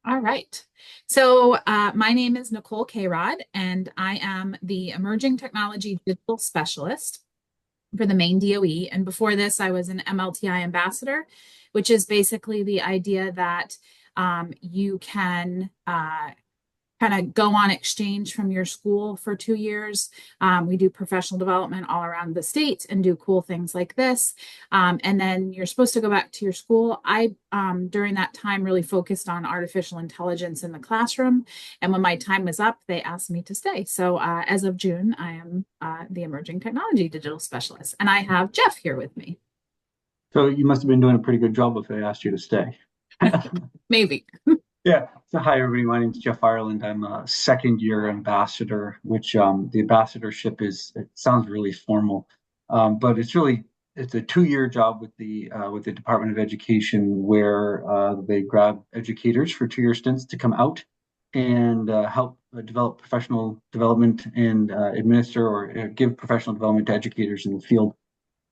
All right. So my name is Nicole Krod, and I am the Emerging Technology Digital Specialist for the Maine DOE. And before this, I was an MLTI ambassador, which is basically the idea that you can kind of go on exchange from your school for 2 years. We do professional development all around the state and do cool things like this. And then you're supposed to go back to your school. During that time, really focused on artificial intelligence in the classroom. And when my time was up, they asked me to stay. So as of June, I am the Emerging Technology Digital Specialist. And I have Jeff here with me. So you must have been doing a pretty good job if they asked you to stay. Maybe. Yeah. So hi everybody. My name is Jeff Ireland. I'm a second year ambassador, which the ambassadorship it sounds really formal, but it's a 2 year job with the Department of Education where they grab educators for 2 year stints to come out and help develop professional development and administer or give professional development to educators in the field,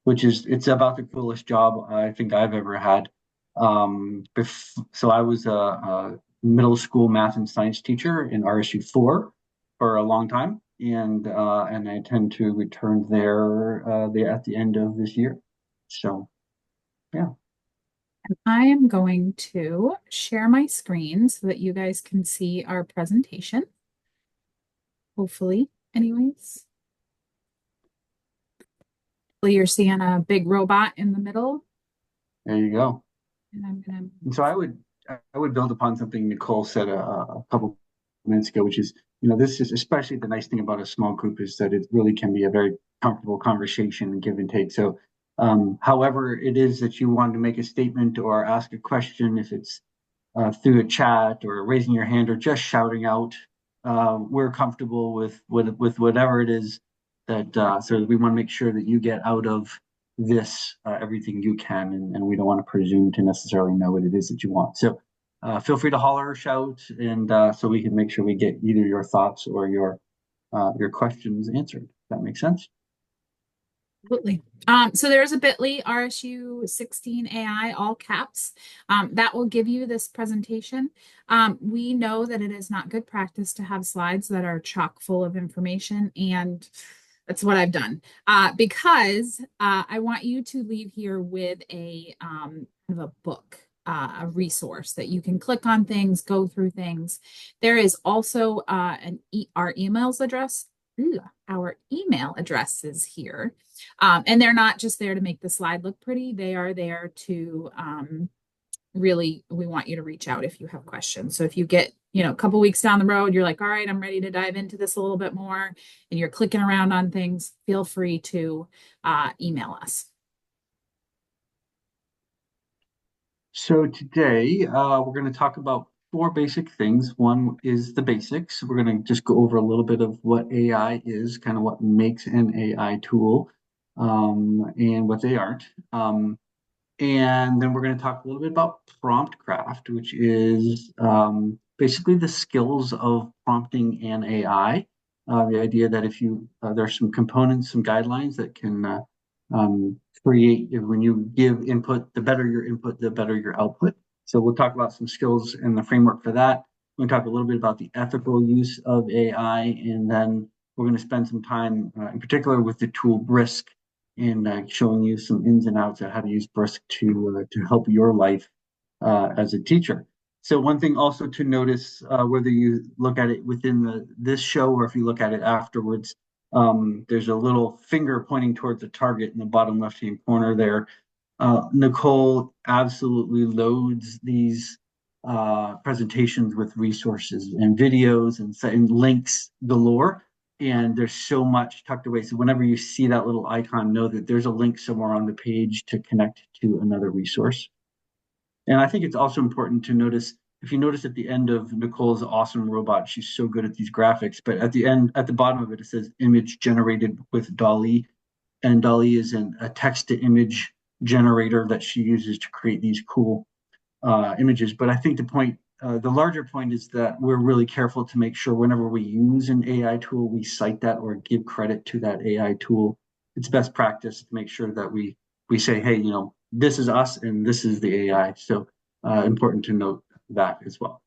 it's about the coolest job I think I've ever had. So I was a middle school math and science teacher in RSU 4 for a long time, and I intend to return there at the end of this year. So yeah. I am going to share my screen so that you guys can see our presentation. Hopefully, anyways. You're seeing a big robot in the middle. There you go. And I'm gonna And so I would build upon something Nicole said a couple minutes ago, which is, this is especially the nice thing about a small group is that it really can be a very comfortable conversation and give and take. So, however it is that you want to make a statement or ask a question, if it's through a chat or raising your hand or just shouting out, we're comfortable with whatever it is that so we want to make sure that you get out of this everything you can, and we don't want to presume to necessarily know what it is that you want. So feel free to holler or shout, and so we can make sure we get either your thoughts or your questions answered. Does that make sense? absolutely. So there's a bit.ly RSU 16 AI, all caps. That will give you this presentation. We know that it is not good practice to have slides that are chock full of information, and that's what I've done because I want you to leave here with kind of a book, a resource that you can click on things, go through things. There is also our emails address. Our email addresses here. And they're not just there to make the slide look pretty. They are there to really, we want you to reach out if you have questions. So if you get, a couple weeks down the road, you're like, all right, I'm ready to dive into this a little bit more, and you're clicking around on things, feel free to email us. So today we're going to talk about four basic things. One is the basics. We're going to just go over a little bit of what AI is, kind of what makes an AI tool, and what they aren't. And then we're going to talk a little bit about prompt craft, which is basically the skills of prompting an AI. The idea that if there's some components, some guidelines that can create, when you give input, the better your input, the better your output. So we'll talk about some skills and the framework for that. We're going to talk a little bit about the ethical use of AI, and then we're going to spend some time in particular with the tool Brisk and showing you some ins and outs of how to use Brisk to help your life as a teacher. So one thing also to notice, whether you look at it within this show or if you look at it afterwards, there's a little finger pointing towards a target in the bottom left-hand corner there. Nicole absolutely loads these presentations with resources and videos and links galore. And there's so much tucked away. So whenever you see that little icon, know that there's a link somewhere on the page to connect to another resource. And I think it's also important to notice, if you notice at the end of Nicole's awesome robot, she's so good at these graphics, but at the end, at the bottom of it, it says image generated with DALL-E. And DALL-E is a text to image generator that she uses to create these cool images. But I think the larger point is that we're really careful to make sure whenever we use an AI tool, we cite that or give credit to that AI tool. It's best practice to make sure that we say, hey, this is us and this is the AI. So important to note that as well.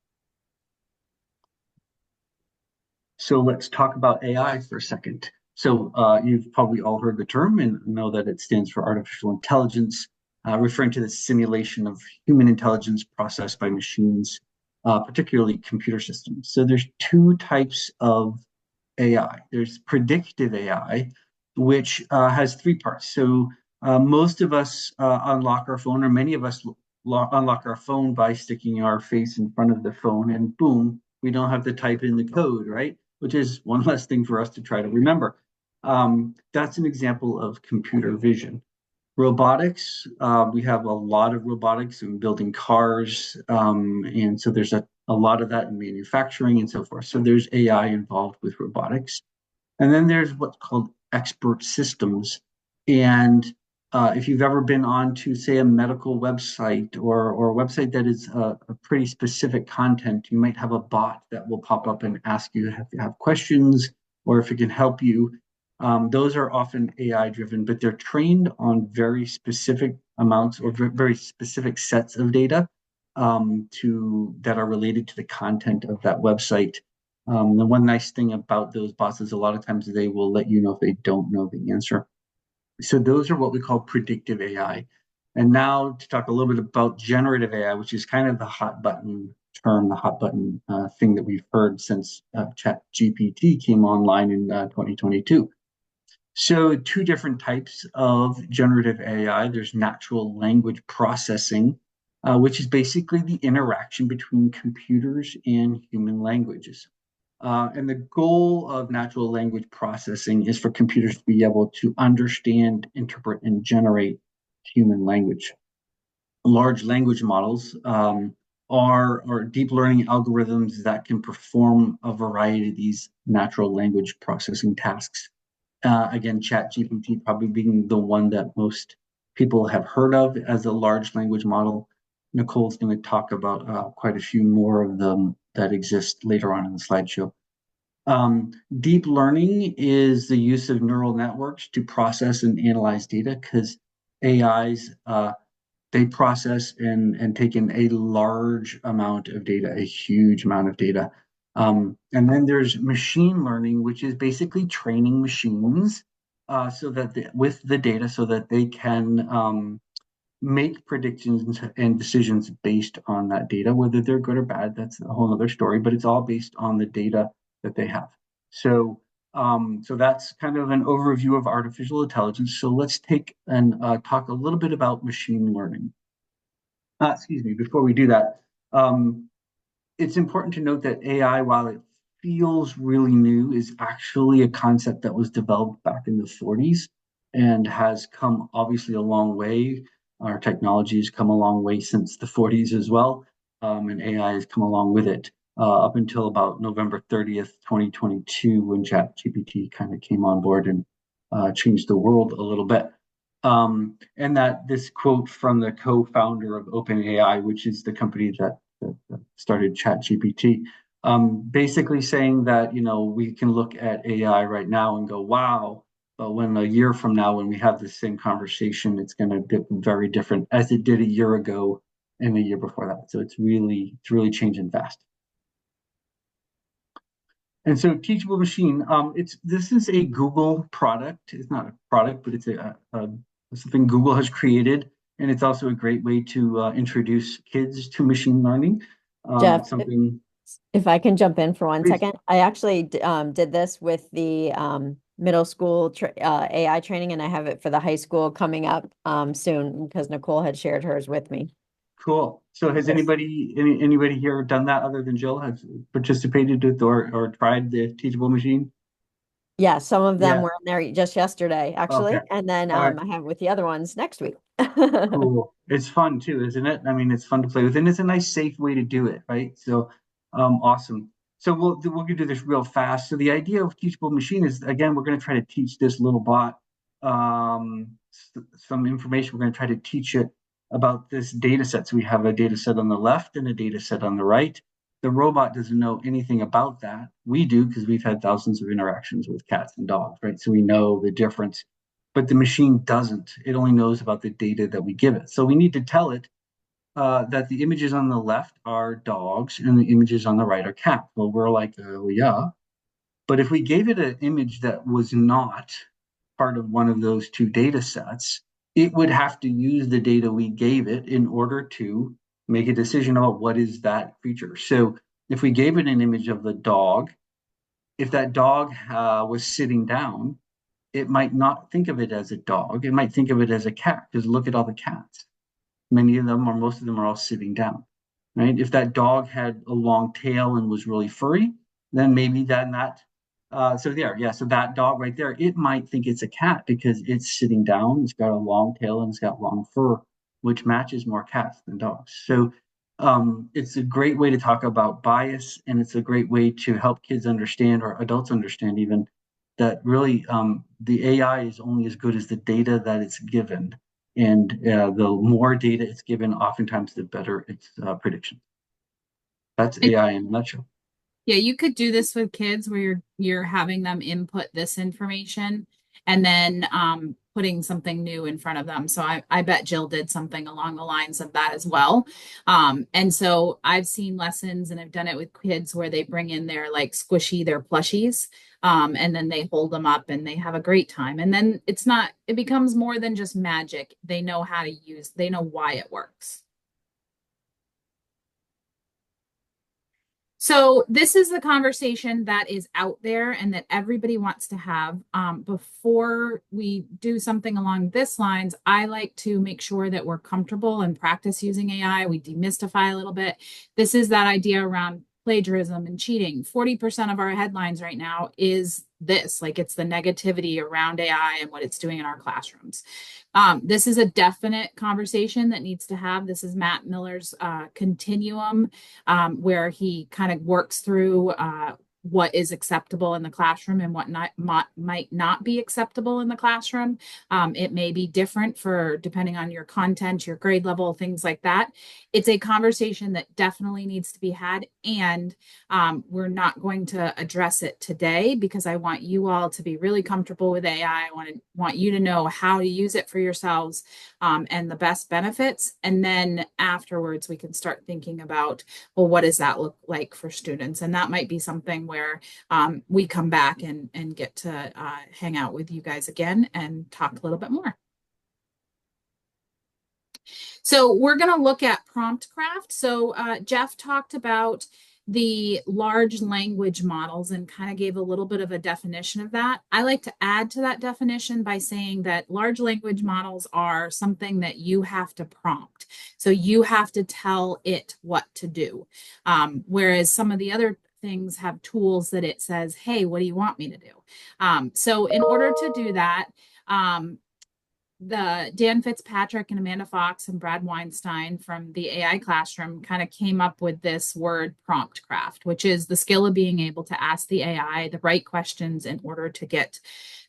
So let's talk about AI for a second. So you've probably all heard the term and know that it stands for artificial intelligence, referring to the simulation of human intelligence processed by machines, particularly computer systems. So there's two types of AI. There's predictive AI, which has three parts. So most of us unlock our phone, or many of us unlock our phone by sticking our face in front of the phone, and boom, we don't have to type in the code, right? Which is one less thing for us to try to remember. That's an example of computer vision. Robotics, we have a lot of robotics in building cars, and so there's a lot of that in manufacturing and so forth. So there's AI involved with robotics. And then there's what's called expert systems. And if you've ever been on to, say, a medical website or a website that is a pretty specific content, you might have a bot that will pop up and ask you if you have questions or if it can help you. Those are often AI driven, but they're trained on very specific amounts or very specific sets of data that are related to the content of that website. The one nice thing about those bots is a lot of times they will let you know if they don't know the answer. So those are what we call predictive AI. And now to talk a little bit about generative AI, which is kind of the hot button term, the hot button thing that we've heard since Chat GPT came online in 2022. So two different types of generative AI. There's natural language processing, which is basically the interaction between computers and human languages. And the goal of natural language processing is for computers to be able to understand, interpret, and generate human language. Large language models are deep learning algorithms that can perform a variety of these natural language processing tasks. Again, ChatGPT probably being the one that most people have heard of as a large language model. Nicole's going to talk about quite a few more of them that exist later on in the slideshow. Deep learning is the use of neural networks to process and analyze data because AIs they process and take in a large amount of data, a huge amount of data. And then there's machine learning, which is basically training machines so that with the data, so that they can make predictions and decisions based on that data, whether they're good or bad. That's a whole other story, but it's all based on the data that they have. So, so that's kind of an overview of artificial intelligence. So let's take and talk a little bit about machine learning. Excuse me, before we do that, um, it's important to note that AI, while it feels really new, is actually a concept that was developed back in the 40s and has come obviously a long way. Our technology has come a long way since the 40s as well, and AI has come along with it up until about November 30th, 2022, when ChatGPT kind of came on board and changed the world a little bit. And that this quote from the co-founder of OpenAI, which is the company that started ChatGPT, basically saying that we can look at AI right now and go, "Wow," but when a year from now, when we have the same conversation, it's going to be very different as it did a year ago and a year before that. So it's really changing fast. And so Teachable Machine, this is a Google product. It's not a product, but it's something Google has created, and it's also a great way to introduce kids to machine learning. Jeff, It's something. if I can jump in for one Please. second, I actually did this with the middle school AI training, and I have it for the high school coming up soon because Nicole had shared hers with me. Cool. So has Yes. anybody here done that other than Jill? Has participated with or tried the Teachable Machine? Yeah, some of them Yeah. were in there just yesterday, Okay. actually, and then All right. I have with the other ones next week. Cool. It's fun too, isn't it? I mean, it's fun to play with, and it's a nice, safe way to do it, right? So, awesome. So we'll do this real fast. So the idea of Teachable Machine is, again, we're going to try to teach this little bot some information. We're going to try to teach it about this data set. So we have a data set on the left and a data set on the right. The robot doesn't know anything about that. We do because we've had thousands of interactions with cats and dogs, right? So we know the difference, but the machine doesn't. It only knows about the data that we give it. So we need to tell it that the images on the left are dogs and the images on the right are cats. Well, we're like, yeah. But if we gave it an image that was not part of one of those two data sets, it would have to use the data we gave it in order to make a decision about what is that creature. So if we gave it an image of the dog, if that dog was sitting down, it might not think of it as a dog. It might think of it as a cat, because look at all the cats. Many of them, or most of them, are all sitting down, right? If that dog had a long tail and was really furry, then maybe then that. So there, yeah. So that dog right there, it might think it's a cat because it's sitting down. It's got a long tail and it's got long fur, which matches more cats than dogs. So it's a great way to talk about bias, and it's a great way to help kids understand, or adults understand even, that really the AI is only as good as the data that it's given. And the more data it's given, oftentimes the better its prediction. That's AI in a nutshell. Yeah, you could do this with kids where you're having them input this information and then putting something new in front of them. So I bet Jill did something along the lines of that as well. And so I've seen lessons and I've done it with kids where they bring in their like squishy, their plushies, and then they hold them up and they have a great time. And then it becomes more than just magic. They know how to use, they know why it works. So this is the conversation that is out there and that everybody wants to have. Before we do something along this lines, I like to make sure that we're comfortable and practice using AI. We demystify a little bit. This is that idea around plagiarism and cheating. 40% of our headlines right now is this, like it's the negativity around AI and what it's doing in our classrooms. This is a definite conversation that needs to have. This is Matt Miller's continuum, where he kind of works through what is acceptable in the classroom and what might not be acceptable in the classroom. It may be different for depending on your content, your grade level, things like that. It's a conversation that definitely needs to be had, and we're not going to address it today because I want you all to be really comfortable with AI. I want you to know how to use it for yourselves, and the best benefits. And then afterwards, we can start thinking about, well, what does that look like for students? And that might be something where we come back and get to hang out with you guys again and talk a little bit more. So we're going to look at prompt craft. So Jeff talked about the large language models and kind of gave a little bit of a definition of that. I like to add to that definition by saying that large language models are something that you have to prompt. So you have to tell it what to do. Whereas some of the other things have tools that it says, hey, what do you want me to do? So in order to do that, the Dan Fitzpatrick and Amanda Fox and Brad Weinstein from the AI classroom kind of came up with this word prompt craft, which is the skill of being able to ask the AI the right questions in order to get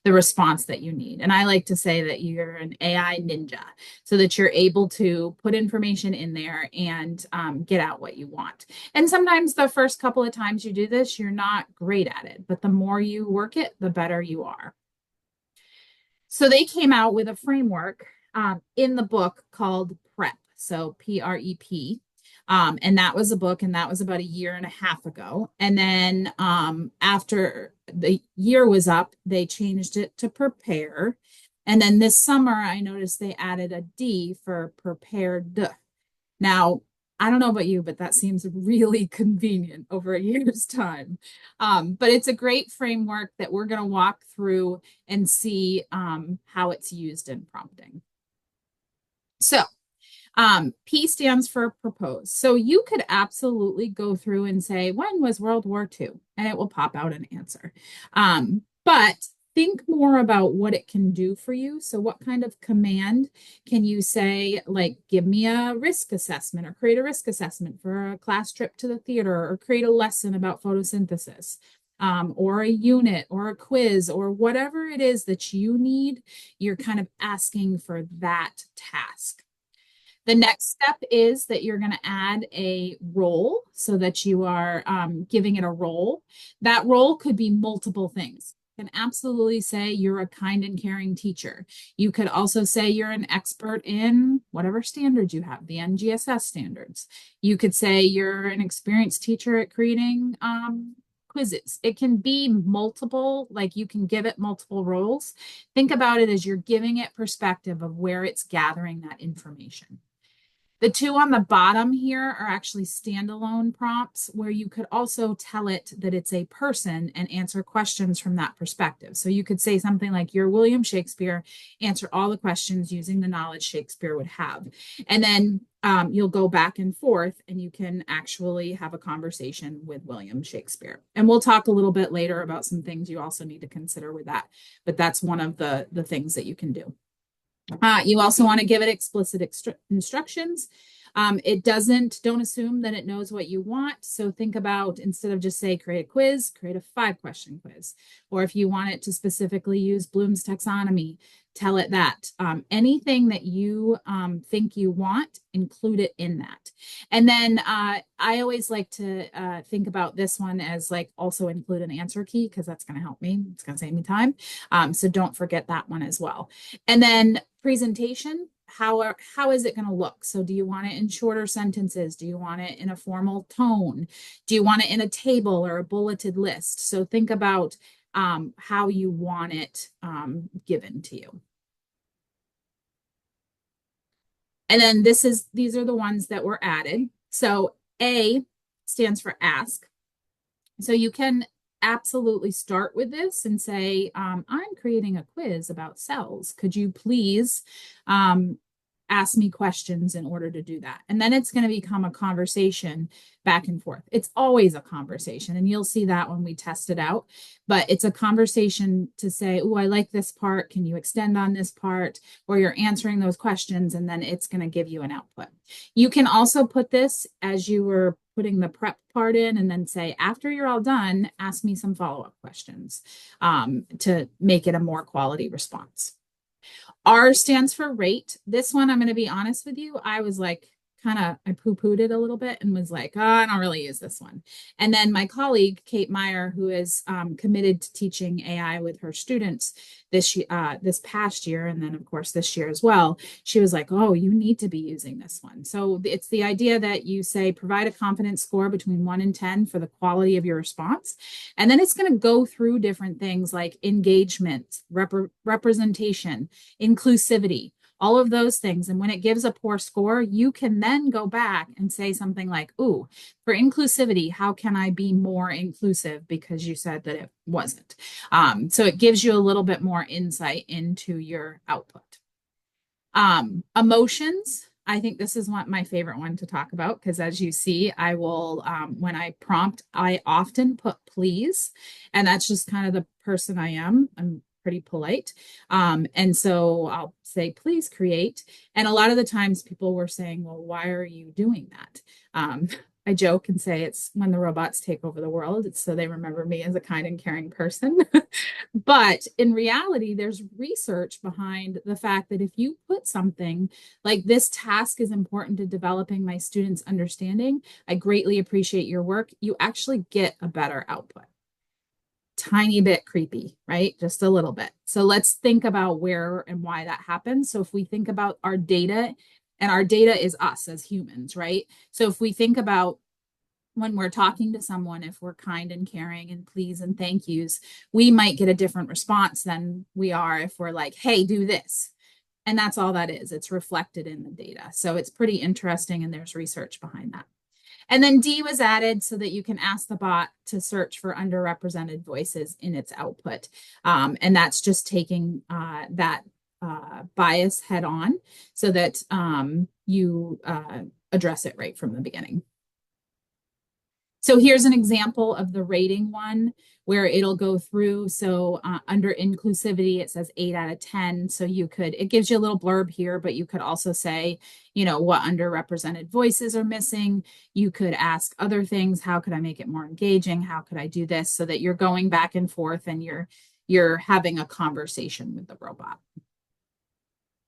the response that you need. And I like to say that you're an AI ninja so that you're able to put information in there and get out what you want. And sometimes the first couple of times you do this, you're not great at it, but the more you work it, the better you are. So they came out with a framework in the book called PrEP. So PREP. And that was a book, and that was about a year and a half ago. And then after the year was up, they changed it to prepare. And then this summer, I noticed they added a D for prepared. Now, I don't know about you, but that seems really convenient over a year's time. But it's a great framework that we're going to walk through and see how it's used in prompting. So P stands for propose. So you could absolutely go through and say, when was World War II? And it will pop out an answer. But think more about what it can do for you. So what kind of command can you say, like, give me a risk assessment or create a risk assessment for a class trip to the theater or create a lesson about photosynthesis, or a unit or a quiz or whatever it is that you need, you're kind of asking for that task. The next step is that you're going to add a role so that you are giving it a role. That role could be multiple things. You can absolutely say you're a kind and caring teacher. You could also say you're an expert in whatever standards you have, the NGSS standards. You could say you're an experienced teacher at creating quizzes. It can be multiple, like you can give it multiple roles. Think about it as you're giving it perspective of where it's gathering that information. The two on the bottom here are actually standalone prompts where you could also tell it that it's a person and answer questions from that perspective. So you could say something like, "You're William Shakespeare, answer all the questions using the knowledge Shakespeare would have." And then you'll go back and forth and you can actually have a conversation with William Shakespeare. And we'll talk a little bit later about some things you also need to consider with that. But that's one of the things that you can do. You also want to give it explicit instructions. Don't assume that it knows what you want. So think about, instead of just say create a quiz, create a 5-question quiz. Or if you want it to specifically use Bloom's taxonomy, tell it that. Anything that you think you want, include it in that. And then I always like to think about this one as like also include an answer key, because that's going to help me. It's going to save me time. So don't forget that one as well. And then presentation, how is it going to look? So do you want it in shorter sentences? Do you want it in a formal tone? Do you want it in a table or a bulleted list? So think about how you want it given to you. And then these are the ones that were added. So A stands for ask. So you can absolutely start with this and say, I'm creating a quiz about cells. Could you please ask me questions in order to do that? And then it's going to become a conversation back and forth. It's always a conversation, and you'll see that when we test it out. But it's a conversation to say, oh, I like this part. Can you extend on this part? Or you're answering those questions, and then it's going to give you an output. You can also put this as you were putting the prep part in, and then say, after you're all done, ask me some follow-up questions to make it a more quality response. R stands for rate. This one, I'm going to be honest with you, I was like, I poo-pooed it a little bit and was like, oh, I don't really use this one. And then my colleague, Kate Meyer, who is committed to teaching AI with her students this past year, and then of course this year as well, she was like, oh, you need to be using this one. So it's the idea that you say, provide a confidence score between 1 and 10 for the quality of your response. And then it's going to go through different things like engagement, representation, inclusivity, all of those things. And when it gives a poor score, you can then go back and say something like, ooh, for inclusivity, how can I be more inclusive? Because you said that it wasn't. So it gives you a little bit more insight into your output. Emotions. I think this is my favorite one to talk about, because as you see, I will, when I prompt, I often put please, and that's just kind of the person I am. I'm pretty polite. And so I'll say, please create. And a lot of the times people were saying, well, why are you doing that? I joke and say it's when the robots take over the world. It's so they remember me as a kind and caring person. But in reality, there's research behind the fact that if you put something like, this task is important to developing my students' understanding, I greatly appreciate your work, you actually get a better output. Tiny bit creepy, right? Just a little bit. So let's think about where and why that happens. So if we think about our data, and our data is us as humans, right? So if we think about when we're talking to someone, if we're kind and caring and please and thank yous, we might get a different response than we are if we're like, hey, do this. And that's all that is. It's reflected in the data. So it's pretty interesting, and there's research behind that. And then D was added so that you can ask the bot to search for underrepresented voices in its output. And that's just taking that bias head on so that you address it right from the beginning. So here's an example of the rating one where it'll go through. So under inclusivity, it says 8 out of 10. So it gives you a little blurb here, but you could also say, what underrepresented voices are missing. You could ask other things. How could I make it more engaging? How could I do this? So that you're going back and forth and you're having a conversation with the robot.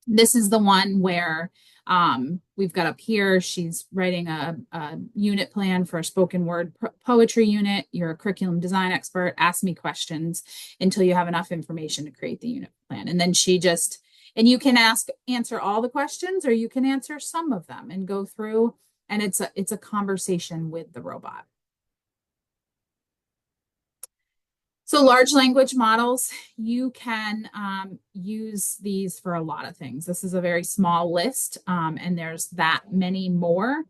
This is the one where we've got up here, she's writing a unit plan for a spoken word poetry unit. You're a curriculum design expert. Ask me questions until you have enough information to create the unit plan. And then and you can answer all the questions, or you can answer some of them and go through, and it's a conversation with the robot. So large language models, you can use these for a lot of things. This is a very small list, and there's that many more.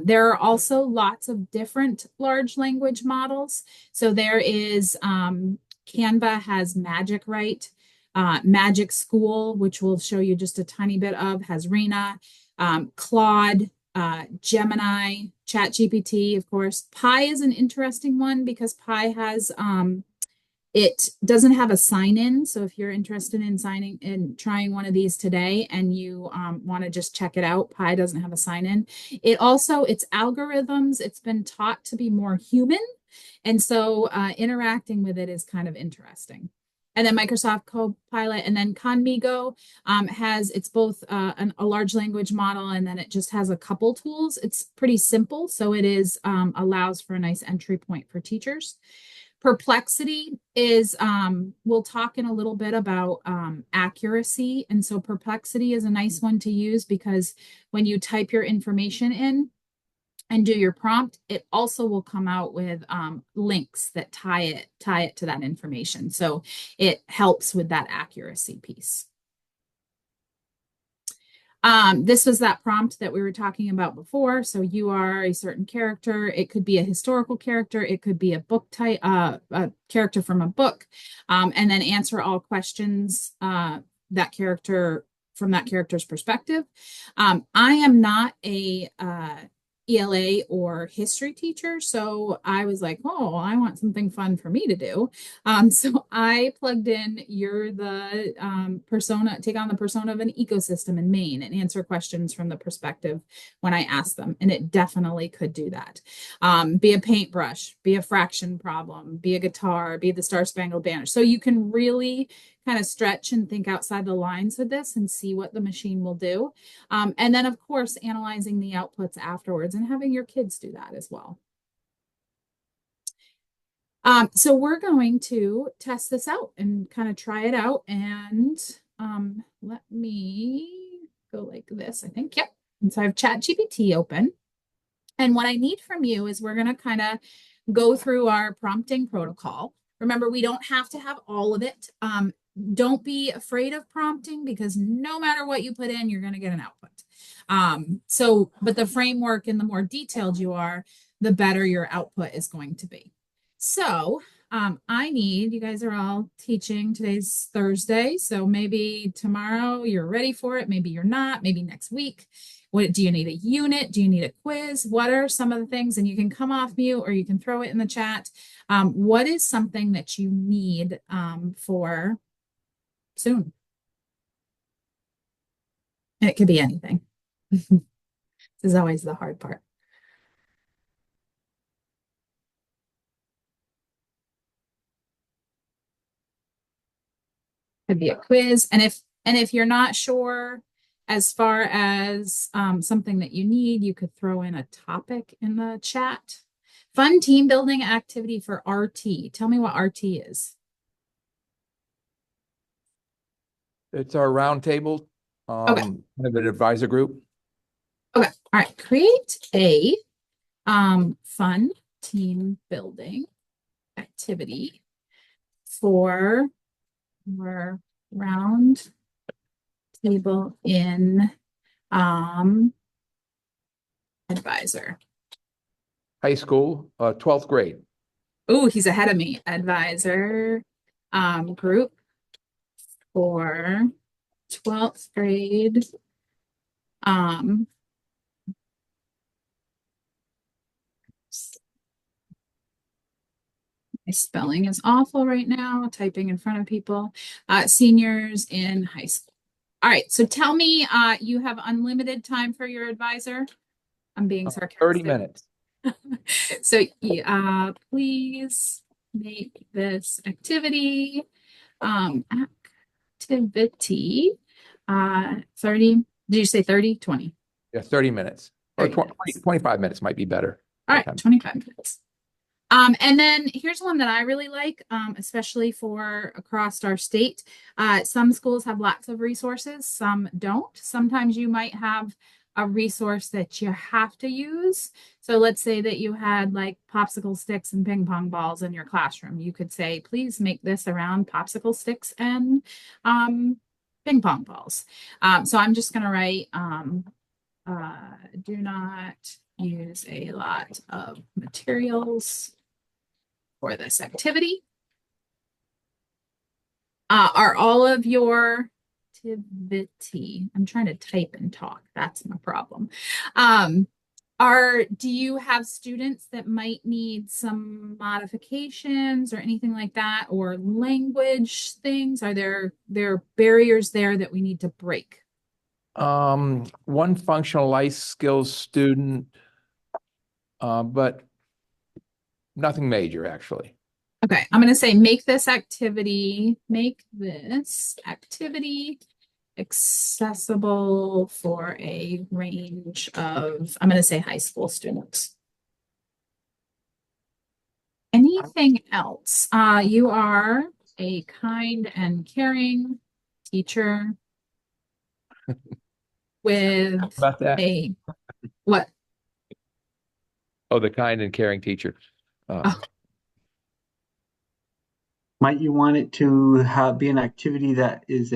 There are also lots of different large language models. So there is Canva has Magic Write, Magic School, which we'll show you just a tiny bit of, has Rena, Claude, Gemini, ChatGPT, of course. Pi is an interesting one because Pi has it doesn't have a sign in. So if you're interested in signing in trying one of these today and you want to just check it out, Pi doesn't have a sign in. It also, its algorithms, it's been taught to be more human. And so interacting with it is kind of interesting. And then Microsoft Copilot and then Conmigo has, it's both a large language model and then it just has a couple tools. It's pretty simple. So it is allows for a nice entry point for teachers. Perplexity is, we'll talk in a little bit about accuracy. And so Perplexity is a nice one to use because when you type your information in and do your prompt, it also will come out with links that tie it to that information. So it helps with that accuracy piece. This was that prompt that we were talking about before. So you are a certain character. It could be a historical character. It could be a book type, a character from a book, and then answer all questions that character from that character's perspective. I am not a ELA or history teacher. So I was like, oh, I want something fun for me to do. So I plugged in, you're the persona, take on the persona of an ecosystem in Maine and answer questions from the perspective when I ask them. And it definitely could do that. Be a paintbrush, be a fraction problem, be a guitar, be the Star Spangled Banner. So you can really kind of stretch and think outside the lines with this and see what the machine will do. And then, of course, analyzing the outputs afterwards and having your kids do that as well. So we're going to test this out and kind of try it out. And let me go like this, I think. Yep. And so I have ChatGPT open. And what I need from you is we're going to kind of go through our prompting protocol. Remember, we don't have to have all of it. Don't be afraid of prompting because no matter what you put in, you're going to get an output. But the framework and the more detailed you are, the better your output is going to be. So I need, you guys are all teaching, today's Thursday, so maybe tomorrow you're ready for it, maybe you're not, maybe next week. What do you need, a unit? Do you need a quiz? What are some of the things? And you can come off mute or you can throw it in the chat. What is something that you need for soon? And it could be anything. This is always the hard part. Could be a quiz. And if you're not sure as far as something that you need, you could throw in a topic in the chat. Fun team building activity for RT. Tell me what RT is. It's our roundtable, Okay. kind of an advisor group. Okay. All right. Create a fun team building activity for our round table in advisor. High school, 12th grade. Oh, he's ahead of me. Advisor group for 12th grade. My spelling is awful right now, typing in front of people. Seniors in high school. All right, so tell me, you have unlimited time for your advisor? I'm being sarcastic. 30 minutes. So please make this activity 30. Did you say 30? 20? Yeah, 30 minutes. Or 30 20, 25 minutes might be better. All right, 25 minutes. And then here's one that I really like, especially for across our state. Some schools have lots of resources, some don't. Sometimes you might have a resource that you have to use. So let's say that you had like popsicle sticks and ping pong balls in your classroom. You could say, please make this around popsicle sticks and ping pong balls. So I'm just going to write, do not use a lot of materials for this activity. Are all of your activity, I'm trying to type and talk. That's my problem. Do you have students that might need some modifications or anything like that, or language things? Are there barriers there that we need to break? One functional life skills student, but nothing major, actually. Okay, I'm going to say make this activity accessible for a range of, I'm going to say high school students. Anything else? You are a kind and caring teacher with About that? what? Oh, the kind and caring teacher. Oh. Might you want it to be an activity that is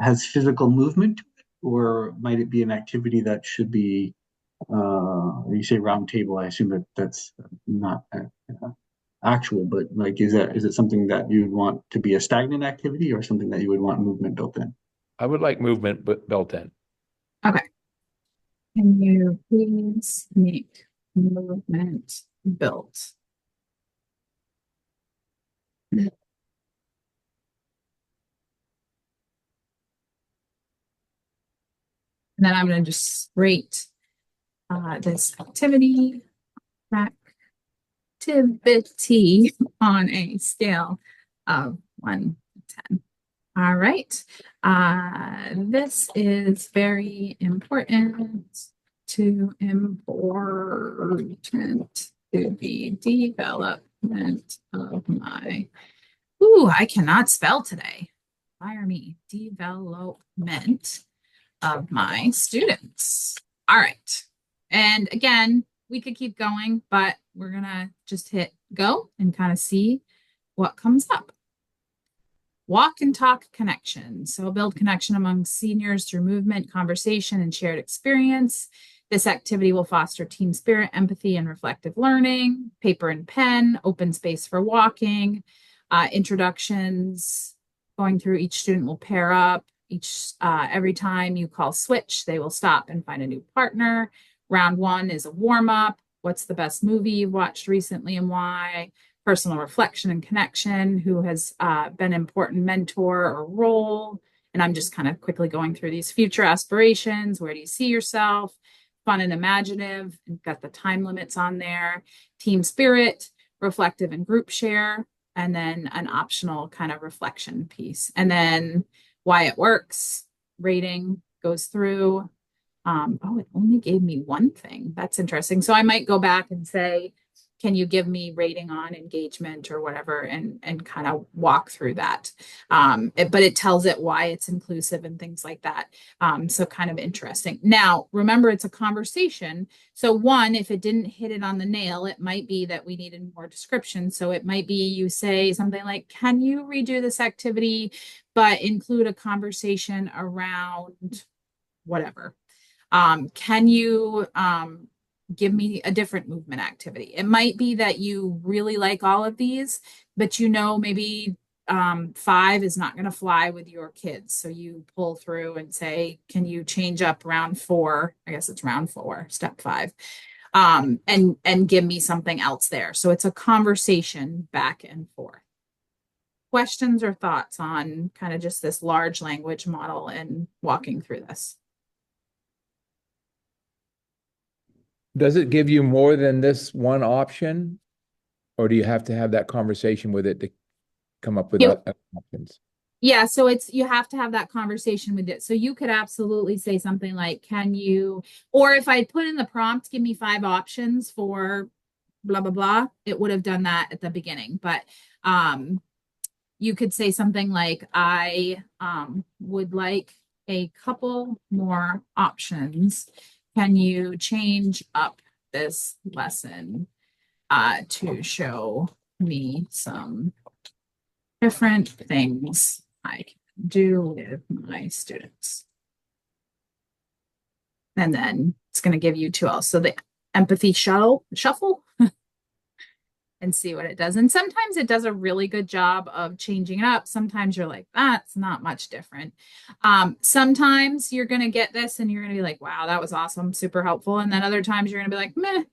has physical movement to it, or might it be an activity that should be you say round table? I assume that that's not actual, but like is it something that you'd want to be a stagnant activity or something that you would want movement built in? I would like movement built in. Okay. Can you please make movement built? And then I'm going to just rate this activity on a scale of 1 to 10. All right. This is very important to the development of my, I cannot spell today. Fire me. Development of my students. All right. And again, we could keep going, but we're going to just hit go and kind of see what comes up. Walk and talk connection. So build connection among seniors through movement, conversation, and shared experience. This activity will foster team spirit, empathy, and reflective learning. Paper and pen, open space for walking, introductions. Going through, each student will pair up. Every time you call switch, they will stop and find a new partner. Round 1 is a warm up. What's the best movie you've watched recently and why? Personal reflection and connection. Who has been an important mentor or role? And I'm just kind of quickly going through these future aspirations. Where do you see yourself? Fun and imaginative. And got the time limits on there. Team spirit, reflective and group share. And then an optional kind of reflection piece. And then why it works, rating goes through. It only gave me one thing. That's interesting. So I might go back and say, can you give me rating on engagement or whatever, and kind of walk through that. But it tells it why it's inclusive and things like that. So kind of interesting. Now, remember, it's a conversation. So one, if it didn't hit it on the nail, it might be that we needed more description. So it might be you say something like, can you redo this activity, but include a conversation around whatever. Can you give me a different movement activity? It might be that you really like all of these, but maybe 5 is not going to fly with your kids. So you pull through and say, can you change up round 4? I guess it's round 4, step 5. And give me something else there. So it's a conversation back and forth. Questions or thoughts on kind of just this large language model and walking through this? Does it give you more than this one option? Or do you have to have that conversation with it to come up with Yep. other options? Yeah, so you have to have that conversation with it. So you could absolutely say something like, or if I put in the prompt, give me 5 options for blah, blah, blah, it would have done that at the beginning. But you could say something like, I would like a couple more options. Can you change up this lesson to show me some different things I can do with my students? And then it's going to give you two else. So the empathy shuffle and see what it does. And sometimes it does a really good job of changing it up. Sometimes you're like, that's not much different. Sometimes you're going to get this and you're going to be like, wow, that was awesome, super helpful. And then other times you're going to be like, meh.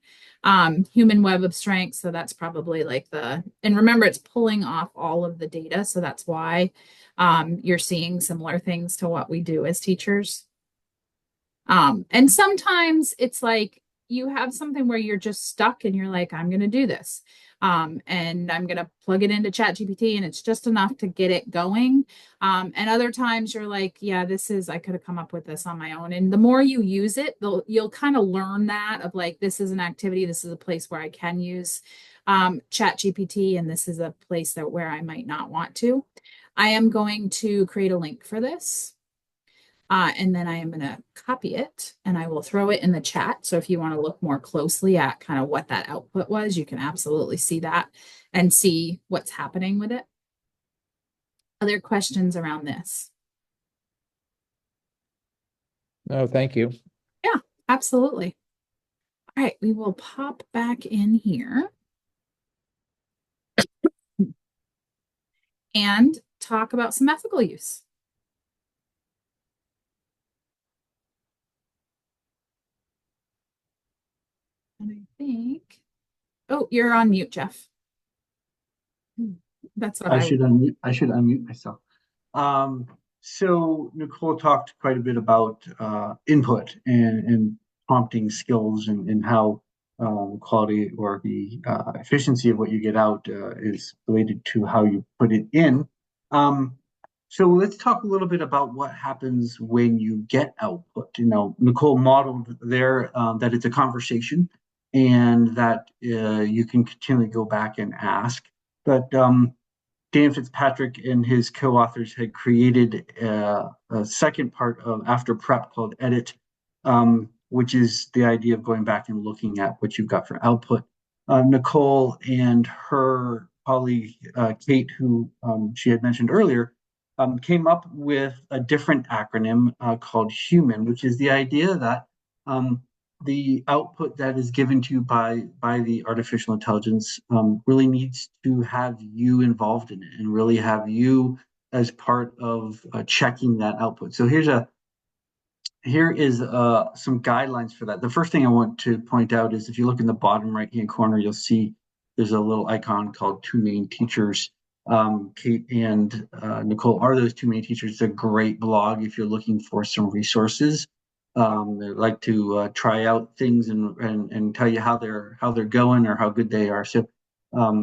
Human web of strength. So that's probably like and remember, it's pulling off all of the data. So that's why you're seeing similar things to what we do as teachers. And sometimes it's like you have something where you're just stuck and you're like, I'm going to do this. And I'm going to plug it into ChatGPT and it's just enough to get it going. And other times you're like, yeah, I could have come up with this on my own. And the more you use it, you'll kind of learn that of like, this is an activity, this is a place where I can use ChatGPT, and this is a place where I might not want to. I am going to create a link for this. And then I am going to copy it and I will throw it in the chat. So if you want to look more closely at kind of what that output was, you can absolutely see that and see what's happening with it. Other questions around this? No, thank you. Yeah, absolutely. All right, we will pop back in here and talk about some ethical use. And I think, oh, you're on mute, Jeff. That's what I should unmute myself. So Nicole talked quite a bit about input and prompting skills and how quality or the efficiency of what you get out is related to how you put it in. So let's talk a little bit about what happens when you get output. Nicole modeled there that it's a conversation and that you can continually go back and ask. But Dan Fitzpatrick and his co-authors had created a second part of After Prep called Edit, which is the idea of going back and looking at what you've got for output. Nicole and her colleague, Kate, who she had mentioned earlier, came up with a different acronym called HUMAN, which is the idea that the output that is given to you by the artificial intelligence really needs to have you involved in it and really have you as part of checking that output. So here is some guidelines for that. The first thing I want to point out is if you look in the bottom right-hand corner, you'll see there's a little icon called Two Main Teachers. Kate and Nicole are those two main teachers. It's a great blog if you're looking for some resources. They like to try out things and tell you how they're going or how good they are. So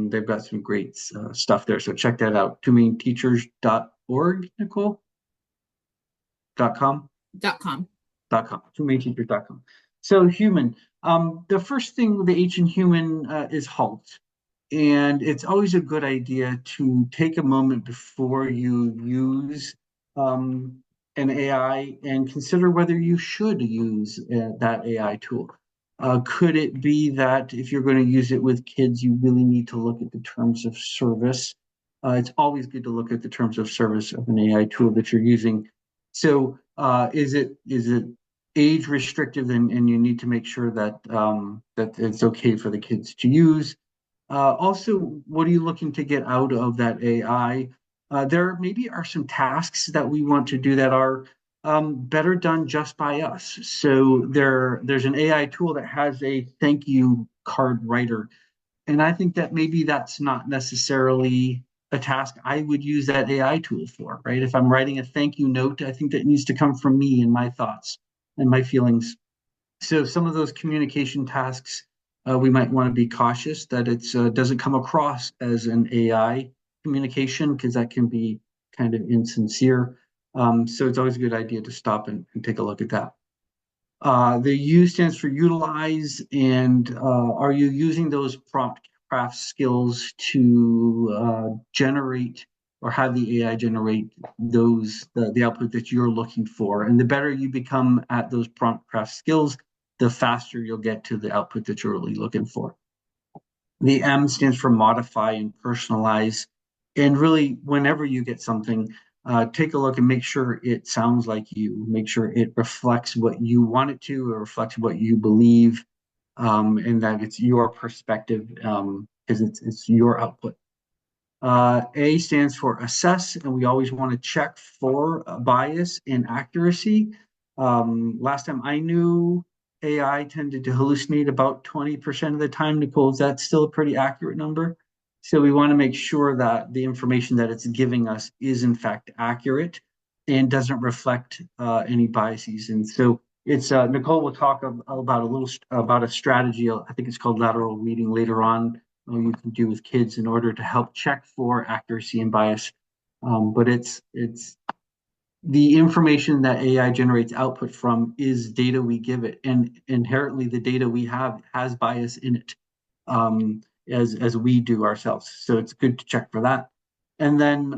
they've got some great stuff there. So check that out. twomainteachers.org, Nicole? .com? .com. twomainteachers.com. So human. The first thing, the H in human is halt. And it's always a good idea to take a moment before you use an AI and consider whether you should use that AI tool. Could it be that if you're going to use it with kids, you really need to look at the terms of service? It's always good to look at the terms of service of an AI tool that you're using. So is it age restrictive and you need to make sure that that it's okay for the kids to use? Also, what are you looking to get out of that AI? There maybe are some tasks that we want to do that are better done just by us. So there's an AI tool that has a thank you card writer. And I think that maybe that's not necessarily a task I would use that AI tool for, right? If I'm writing a thank you note, I think that needs to come from me and my thoughts and my feelings. So some of those communication tasks, we might want to be cautious that it doesn't come across as an AI communication because that can be kind of insincere. So it's always a good idea to stop and take a look at that. The U stands for utilize, and are you using those prompt craft skills to generate or have the AI generate the output that you're looking for. And the better you become at those prompt craft skills, the faster you'll get to the output that you're really looking for. The M stands for modify and personalize. And really, whenever you get something, take a look and make sure it sounds like you. Make sure it reflects what you want it to, or reflects what you believe, and that it's your perspective, because it's your output. A stands for assess, and we always want to check for bias and accuracy. Last time I knew, AI tended to hallucinate about 20% of the time. Nicole, is that still a pretty accurate number? So we want to make sure that the information that it's giving us is in fact accurate and doesn't reflect any biases. And so it's Nicole will talk about about a strategy. I think it's called lateral reading later on, you can do with kids in order to help check for accuracy and bias. But it's the information that AI generates output from is data we give it, and inherently the data we have has bias in it, as we do ourselves. So it's good to check for that. And then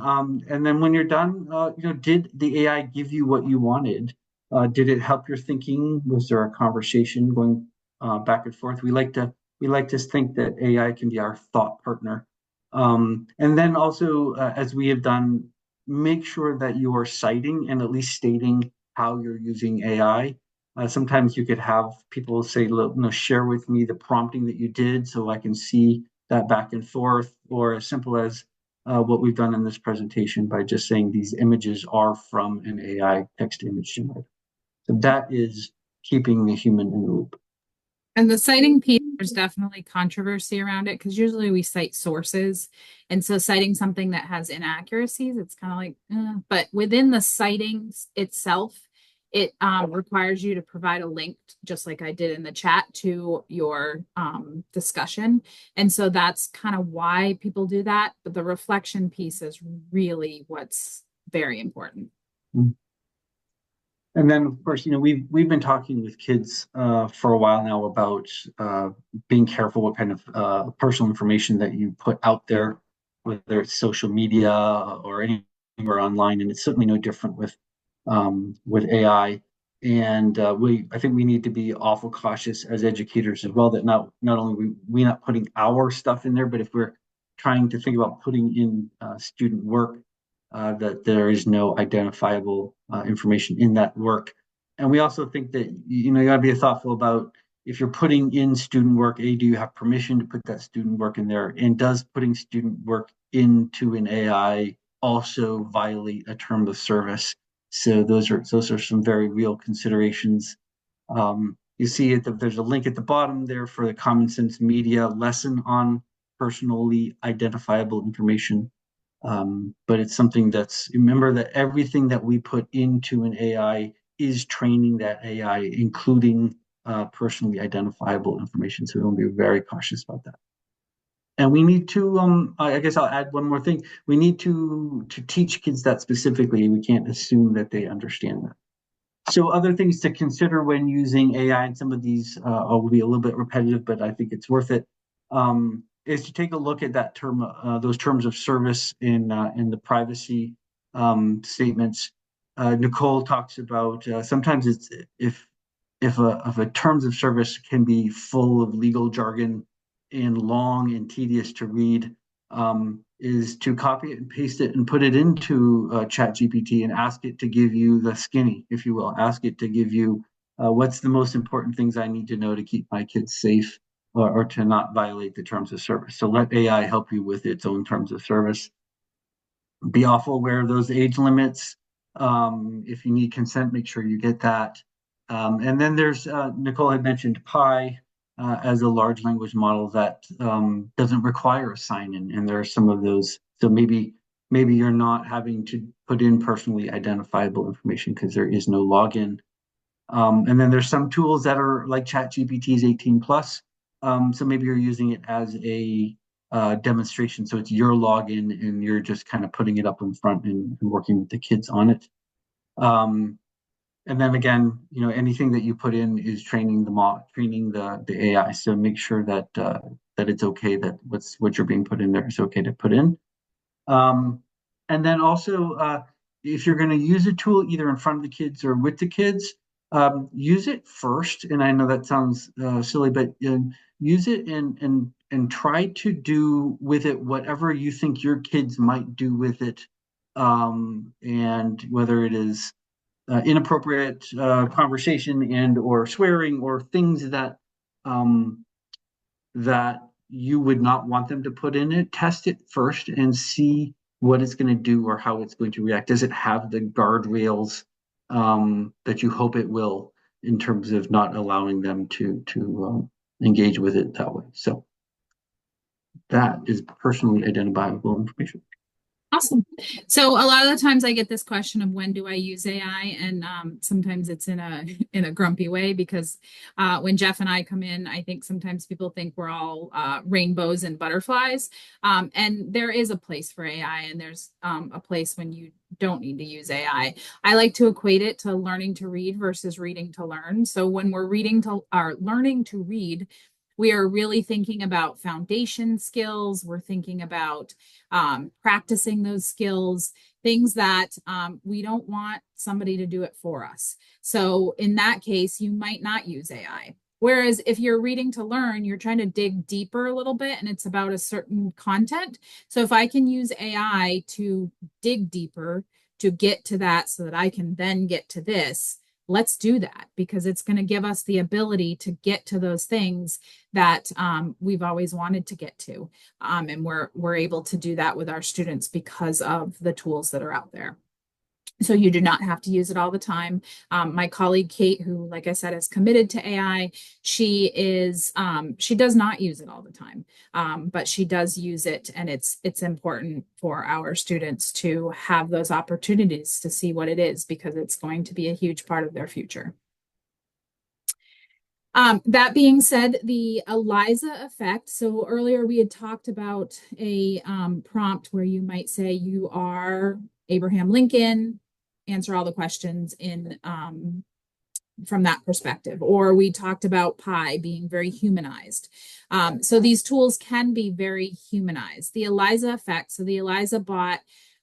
when you're done, did the AI give you what you wanted? Did it help your thinking? Was there a conversation going back and forth? We like to think that AI can be our thought partner. And then also, as we have done, make sure that you are citing and at least stating how you're using AI. Sometimes you could have people say, look, share with me the prompting that you did so I can see that back and forth, or as simple as what we've done in this presentation by just saying these images are from an AI text image generator. So that is keeping the human in the loop. And the citing piece, there's definitely controversy around it because usually we cite sources. And so citing something that has inaccuracies, it's kind of like, but within the citings itself, it requires you to provide a link, just like I did in the chat, to your discussion. And so that's kind of why people do that. But the reflection piece is really what's very important. Mm-hmm. And then, of course, we've been talking with kids for a while now about being careful what kind of personal information that you put out there, whether it's social media or anywhere online. And it's certainly no different with AI. And I think we need to be awful cautious as educators as well, that not only we not putting our stuff in there, but if we're trying to think about putting in student work, that there is no identifiable information in that work. And we also think that you got to be thoughtful about, if you're putting in student work, do you have permission to put that student work in there? And does putting student work into an AI also violate a term of service? So those are some very real considerations. You see that there's a link at the bottom there for the Common Sense Media lesson on personally identifiable information. But it's something remember that everything that we put into an AI is training that AI, including personally identifiable information. So we want to be very cautious about that. And we need to, I guess I'll add one more thing. We need to teach kids that specifically. We can't assume that they understand that. So other things to consider when using AI, and some of these will be a little bit repetitive, but I think it's worth it, is to take a look at that term, those terms of service in the privacy statements. Nicole talks about sometimes it's if a terms of service can be full of legal jargon and long and tedious to read, is to copy it and paste it and put it into ChatGPT and ask it to give you the skinny, if you will. Ask it to give you what's the most important things I need to know to keep my kids safe, or to not violate the terms of service. So let AI help you with its own terms of service. Be awful aware of those age limits. If you need consent, make sure you get that. And then there's, Nicole had mentioned Pi as a large language model that doesn't require a sign-in, and there are some of those. So maybe you're not having to put in personally identifiable information because there is no login. And then there's some tools that are like ChatGPT's 18 plus. So maybe you're using it as a demonstration. So it's your login and you're just kind of putting it up in front and working with the kids on it. And then again, anything that you put in is training the AI. So make sure that that it's okay, that what you're being put in there is okay to put in. And then also, if you're going to use a tool either in front of the kids or with the kids, use it first. And I know that sounds silly, but use it and try to do with it whatever you think your kids might do with it, and whether it is inappropriate conversation and or swearing or things um, that you would not want them to put in it. Test it first and see what it's going to do or how it's going to react. Does it have the guardrails that you hope it will, in terms of not allowing them to engage with it that way? So that is personally identifiable information. Awesome. So a lot of the times I get this question of when do I use AI, and sometimes it's in a in a grumpy way because when Jeff and I come in, I think sometimes people think we're all rainbows and butterflies, and there is a place for AI, and there's a place when you don't need to use AI. I like to equate it to learning to read versus reading to learn. So when we're reading to or learning to read, we are really thinking about foundation skills. We're thinking about practicing those skills, things that we don't want somebody to do it for us. So in that case, you might not use AI. Whereas if you're reading to learn, you're trying to dig deeper a little bit and it's about a certain content. So if I can use AI to dig deeper to get to that so that I can then get to this, let's do that because it's going to give us the ability to get to those things that we've always wanted to get to. And we're able to do that with our students because of the tools that are out there. So you do not have to use it all the time. My colleague Kate, who, like I said, is committed to AI, she does not use it all the time, but she does use it, and it's important for our students to have those opportunities to see what it is because it's going to be a huge part of their future. That being said, the ELIZA effect. So earlier we had talked about a prompt where you might say you are Abraham Lincoln, answer all the questions in from that perspective. Or we talked about Pi being very humanized. So these tools can be very humanized. The ELIZA effect. So the ELIZA bot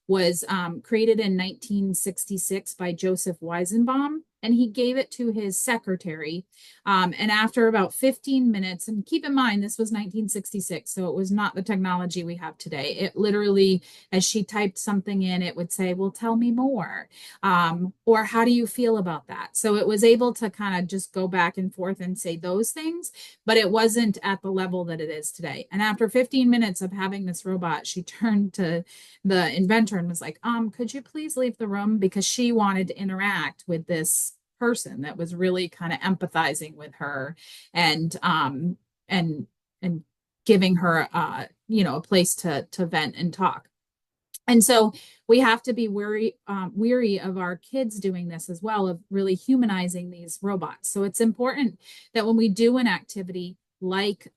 was created in 1966 by Joseph Weizenbaum, and he gave it to his secretary. And after about 15 minutes, and keep in mind, this was 1966, so it was not the technology we have today. It literally, as she typed something in, it would say, well, tell me more. Or how do you feel about that? So it was able to kind of just go back and forth and say those things, but it wasn't at the level that it is today. And after 15 minutes of having this robot, she turned to the inventor and was like, could you please leave the room? Because she wanted to interact with this person that was really kind of empathizing with her and and giving her a place to vent and talk. And so we have to be weary of our kids doing this as well, of really humanizing these robots. So it's important that when we do an activity like,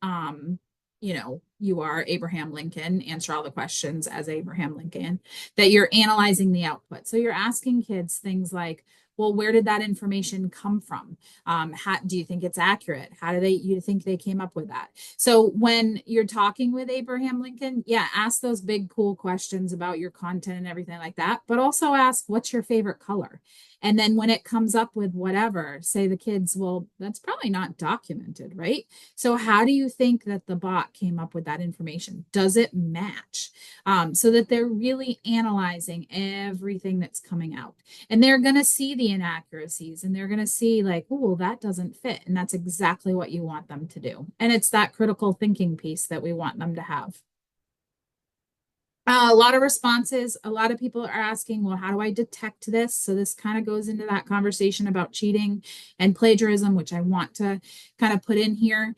you are Abraham Lincoln, answer all the questions as Abraham Lincoln, that you're analyzing the output. So you're asking kids things like, well, where did that information come from? How do you think it's accurate? How do you think they came up with that? So when you're talking with Abraham Lincoln, yeah, ask those big, cool questions about your content and everything like that, but also ask, what's your favorite color? And then when it comes up with whatever, say the kids, well, that's probably not documented, right? So how do you think that the bot came up with that information? Does it match? So that they're really analyzing everything that's coming out. And they're going to see the inaccuracies and they're going to see like, oh, well, that doesn't fit. And that's exactly what you want them to do. And it's that critical thinking piece that we want them to have. A lot of responses. A lot of people are asking, well, how do I detect this? So this kind of goes into that conversation about cheating and plagiarism, which I want to kind of put in here.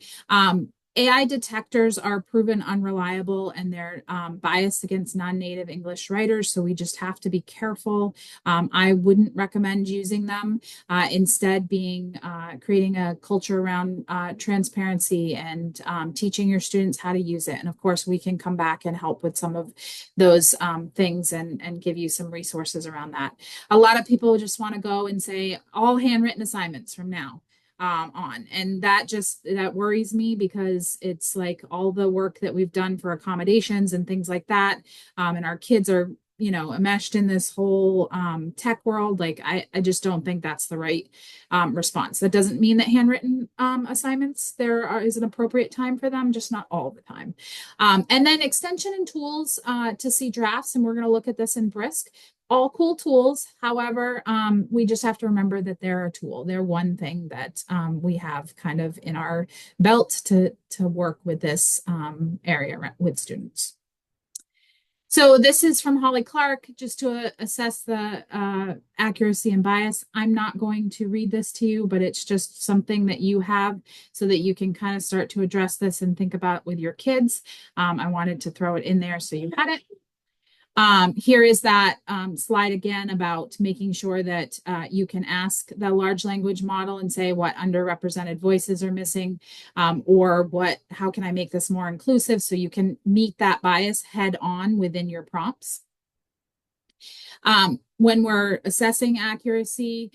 AI detectors are proven unreliable and they're biased against non-native English writers, so we just have to be careful. I wouldn't recommend using them. Instead, creating a culture around transparency and teaching your students how to use it. And of course, we can come back and help with some of those things and give you some resources around that. A lot of people just want to go and say all handwritten assignments from now on. And that worries me because it's like all the work that we've done for accommodations and things like that. And our kids are enmeshed in this whole tech world. Like I just don't think that's the right response. That doesn't mean that handwritten assignments is an appropriate time for them, just not all the time. And then extension and tools to see drafts, and we're going to look at this in Brisk. All cool tools. However, we just have to remember that they're a tool. They're one thing that we have kind of in our belt to work with this area with students. So this is from Holly Clark, just to assess the accuracy and bias. I'm not going to read this to you, but it's just something that you have so that you can kind of start to address this and think about with your kids. I wanted to throw it in there so you had it. Here is that slide again about making sure that you can ask the large language model and say what underrepresented voices are missing, or how can I make this more inclusive, so you can meet that bias head on within your prompts. When we're assessing accuracy,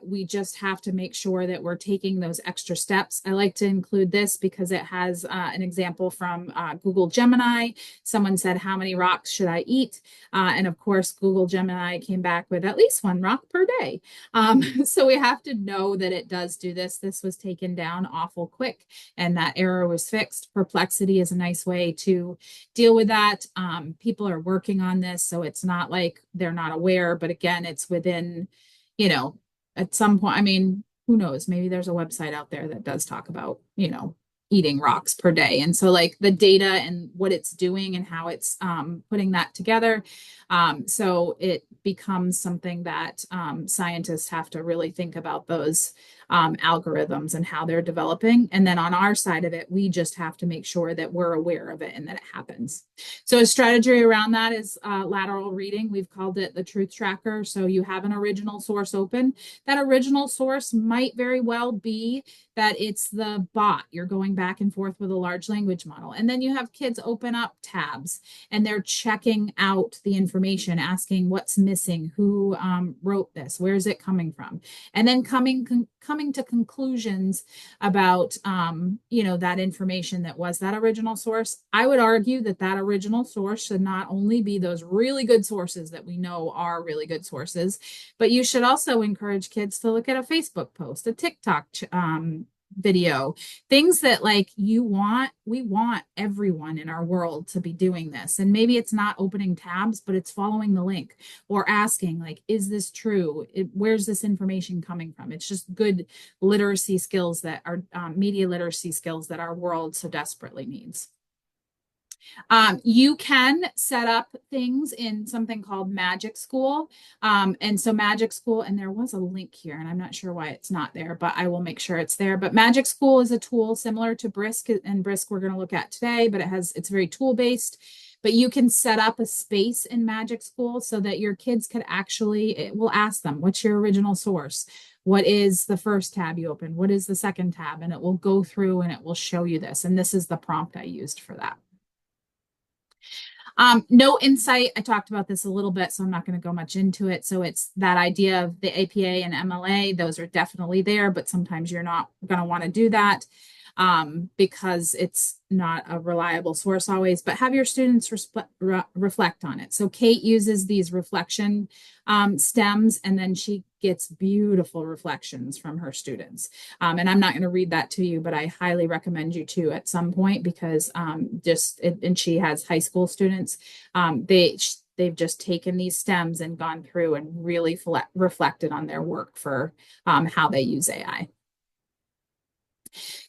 we just have to make sure that we're taking those extra steps. I like to include this because it has an example from Google Gemini. Someone said, how many rocks should I eat? And of course, Google Gemini came back with at least 1 rock per day. So we have to know that it does do this. This was taken down awful quick and that error was fixed. Perplexity is a nice way to deal with that. People are working on this, so it's not like they're not aware, but again, it's within, at some point, I mean, who knows? Maybe there's a website out there that does talk about, eating rocks per day. And so like the data and what it's doing and how it's putting that together. So it becomes something that scientists have to really think about those algorithms and how they're developing. And then on our side of it, we just have to make sure that we're aware of it and that it happens. So a strategy around that is lateral reading. We've called it the truth tracker. So you have an original source open. That original source might very well be that it's the bot. You're going back and forth with a large language model. And then you have kids open up tabs and they're checking out the information, asking what's missing, who wrote this, where's it coming from? And then coming to conclusions about, that information that was that original source. I would argue that that original source should not only be those really good sources that we know are really good sources, but you should also encourage kids to look at a Facebook post, a TikTok video, things that like we want everyone in our world to be doing this. And maybe it's not opening tabs, but it's following the link or asking like, is this true? Where's this information coming from? It's just good literacy skills that are media literacy skills that our world so desperately needs. You can set up things in something called Magic School. And so Magic School, and there was a link here, and I'm not sure why it's not there, but I will make sure it's there. But Magic School is a tool similar to Brisk, and Brisk we're going to look at today, but it's very tool-based. But you can set up a space in Magic School so that your kids could it will ask them, what's your original source? What is the first tab you open? What is the second tab? And it will go through and it will show you this. And this is the prompt I used for that. No insight. I talked about this a little bit, so I'm not going to go much into it. So it's that idea of the APA and MLA. Those are definitely there, but sometimes you're not going to want to do that because it's not a reliable source always, but have your students reflect on it. So Kate uses these reflection stems, and then she gets beautiful reflections from her students. And I'm not going to read that to you, but I highly recommend you to at some point because and she has high school students. They've just taken these stems and gone through and really reflected on their work for how they use AI.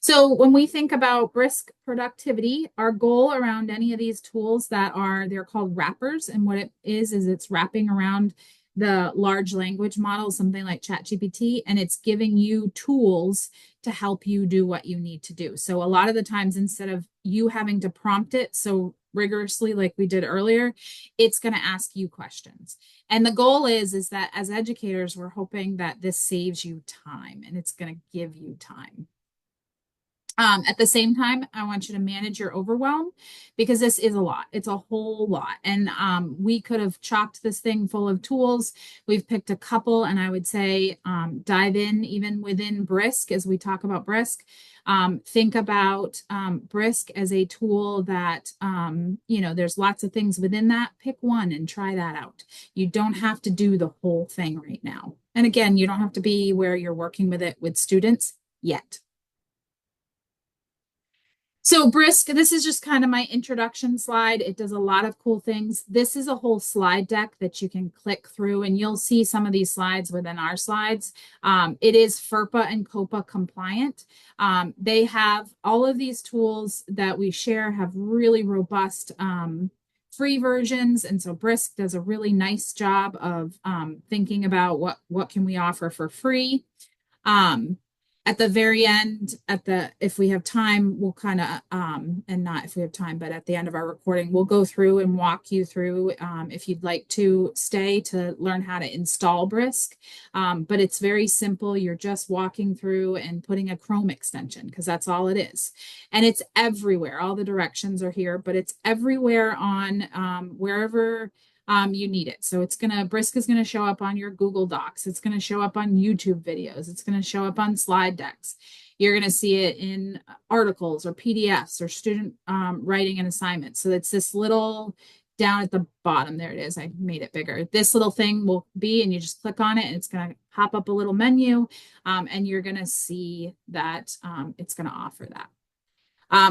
So when we think about Brisk productivity, our goal around any of these tools they're called wrappers. And what it is it's wrapping around the large language model, something like ChatGPT, and it's giving you tools to help you do what you need to do. So a lot of the times, instead of you having to prompt it so rigorously like we did earlier, it's going to ask you questions. And the goal is that as educators, we're hoping that this saves you time and it's going to give you time. At the same time, I want you to manage your overwhelm because this is a lot. It's a whole lot. And we could have chocked this thing full of tools. We've picked a couple, and I would say dive in even within Brisk as we talk about Brisk. Think about Brisk as a tool that, there's lots of things within that. Pick one and try that out. You don't have to do the whole thing right now. And again, you don't have to be where you're working with it with students yet. So Brisk, this is just kind of my introduction slide. It does a lot of cool things. This is a whole slide deck that you can click through, and you'll see some of these slides within our slides. It is FERPA and COPA compliant. They have all of these tools that we share have really robust free versions. And so Brisk does a really nice job of thinking about what can we offer for free. At the very end, if we have time, we'll kind of and not if we have time, but at the end of our recording, we'll go through and walk you through if you'd like to stay to learn how to install Brisk. But it's very simple. You're just walking through and putting a Chrome extension because that's all it is. And it's everywhere. All the directions are here, but it's everywhere on wherever you need it. So Brisk is gonna show up on your Google Docs. It's gonna show up on YouTube videos. It's gonna show up on slide decks. You're gonna see it in articles or PDFs or student writing and assignments. So it's this little down at the bottom. There it is. I made it bigger. This little thing will be, and you just click on it and it's gonna pop up a little menu, and you're gonna see that it's gonna offer that.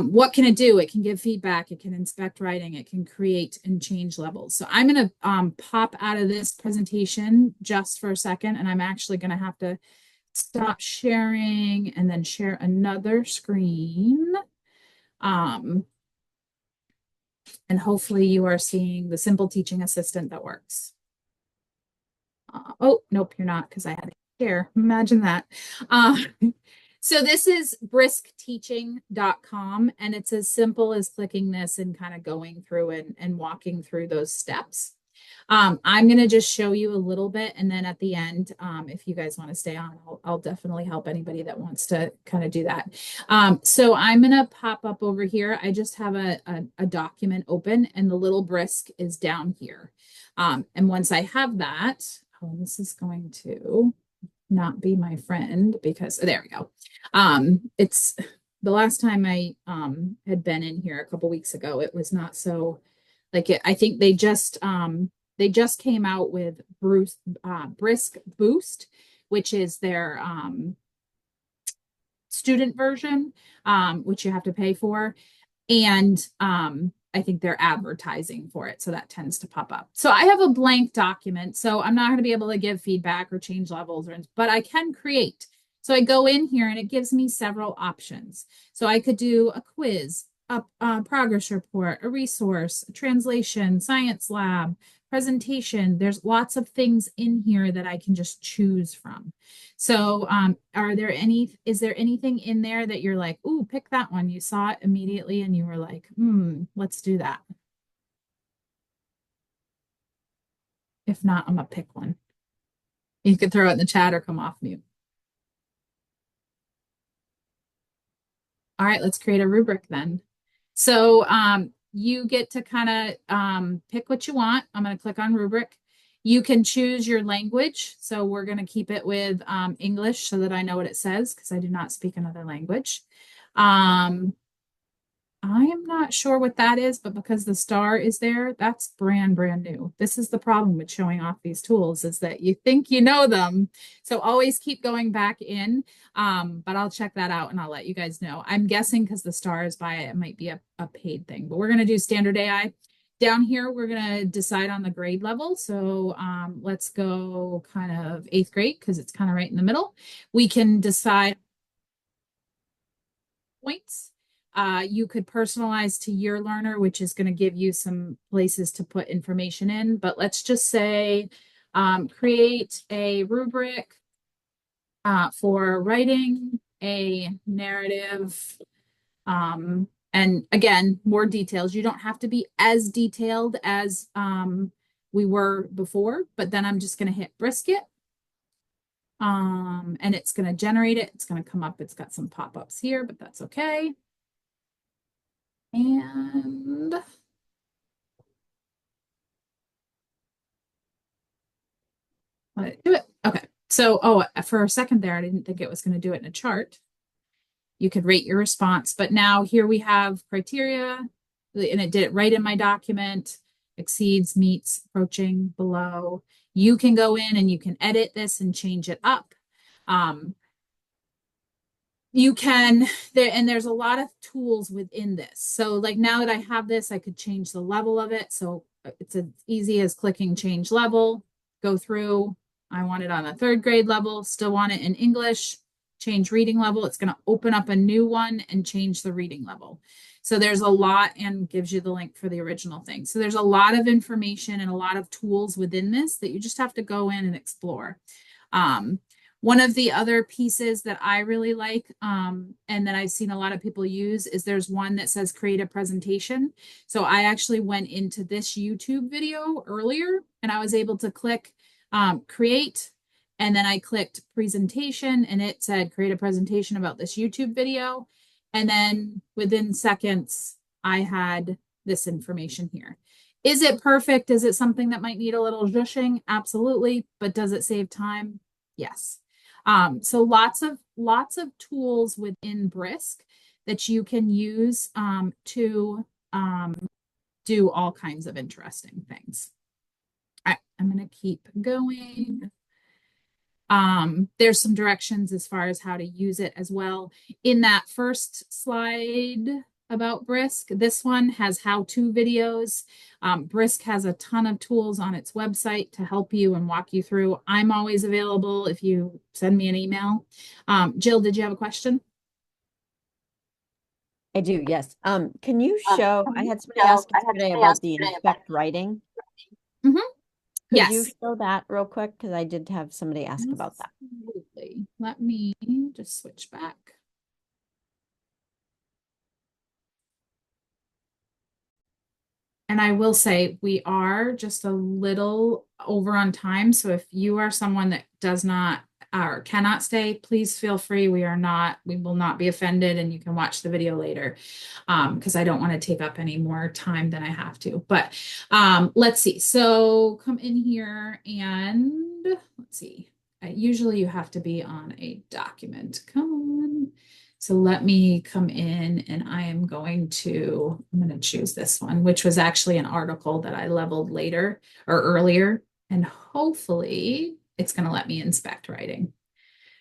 What can it do? It can give feedback. It can inspect writing. It can create and change levels. So I'm going to pop out of this presentation just for a second, and I'm actually going to have to stop sharing and then share another screen. And hopefully you are seeing the simple teaching assistant that works. Oh, nope, you're not because I had to share. Imagine that. So this is briskteaching.com, and it's as simple as clicking this and kind of going through and walking through those steps. I'm going to just show you a little bit, and then at the end, if you guys want to stay on, I'll definitely help anybody that wants to kind of do that. So I'm going to pop up over here. I just have a document open, and the little Brisk is down here. And once I have that, this is going to not be my friend because there we go. It's the last time I had been in here a couple weeks ago. It was not so like it. I think they just came out with Brisk Boost, which is their student version, which you have to pay for, and I think they're advertising for it. So that tends to pop up. So I have a blank document. So I'm not going to be able to give feedback or change levels, but I can create. So I go in here and it gives me several options. So I could do a quiz, a progress report, a resource, a translation, science lab, presentation. There's lots of things in here that I can just choose from. So is there anything in there that you're like, ooh, pick that one. You saw it immediately and you were like, let's do that. If not, I'm gonna pick one. You can throw it in the chat or come off mute. All right, let's create a rubric then. So you get to kind of pick what you want. I'm going to click on rubric. You can choose your language. So we're going to keep it with English so that I know what it says because I do not speak another language. I am not sure what that is, but because the star is there, that's brand new. This is the problem with showing off these tools is that you think you know them. So always keep going back in, but I'll check that out and I'll let you guys know. I'm guessing because the star is by it, it might be a paid thing, but we're going to do standard AI. Down here, we're going to decide on the grade level. So let's go kind of 8th grade because it's kind of right in the middle. We can decide points. You could personalize to your learner, which is going to give you some places to put information in. But let's just say create a rubric for writing a narrative. And again, more details. You don't have to be as detailed as we were before, but then I'm just going to hit brisket. And it's going to generate it. It's going to come up. It's got some pop-ups here, but that's okay. And let it do it. Okay. So, oh, for a second there, I didn't think it was going to do it in a chart. You could rate your response, but now here we have criteria, and it did it right in my document. Exceeds, meets, approaching, below. You can go in and you can edit this and change it up. You can there's a lot of tools within this. So like now that I have this, I could change the level of it. So it's as easy as clicking change level, go through. I want it on a 3rd grade level, still want it in English, change reading level. It's going to open up a new one and change the reading level. So there's a lot, and gives you the link for the original thing. So there's a lot of information and a lot of tools within this that you just have to go in and explore. One of the other pieces that I really like, and that I've seen a lot of people use, is there's one that says create a presentation. So I actually went into this YouTube video earlier and I was able to click create, and then I clicked presentation and it said create a presentation about this YouTube video. And then within seconds, I had this information here. Is it perfect? Is it something that might need a little zhushing? Absolutely. But does it save time? Yes. So lots of tools within Brisk that you can use to do all kinds of interesting things. All right, I'm going to keep going. There's some directions as far as how to use it as well. In that first slide about Brisk, this one has how-to videos. Brisk has a ton of tools on its website to help you and walk you through. I'm always available if you send me an email. Jill, did you have a question? I do, yes. Can you show, I had somebody ask yesterday about the inspect writing. Mm-hmm. Could you Yes. show that real quick? Because I did have somebody ask about that. Absolutely. Let me just switch back. And I will say we are just a little over on time. So if you are someone that does not or cannot stay, please feel free. We will not be offended, and you can watch the video later, because I don't want to take up any more time than I have to. But let's see. So come in here and let's see. Usually you have to be on a document. Come on. So let me come in and I'm going to choose this one, which was actually an article that I leveled later or earlier. And hopefully it's going to let me inspect writing.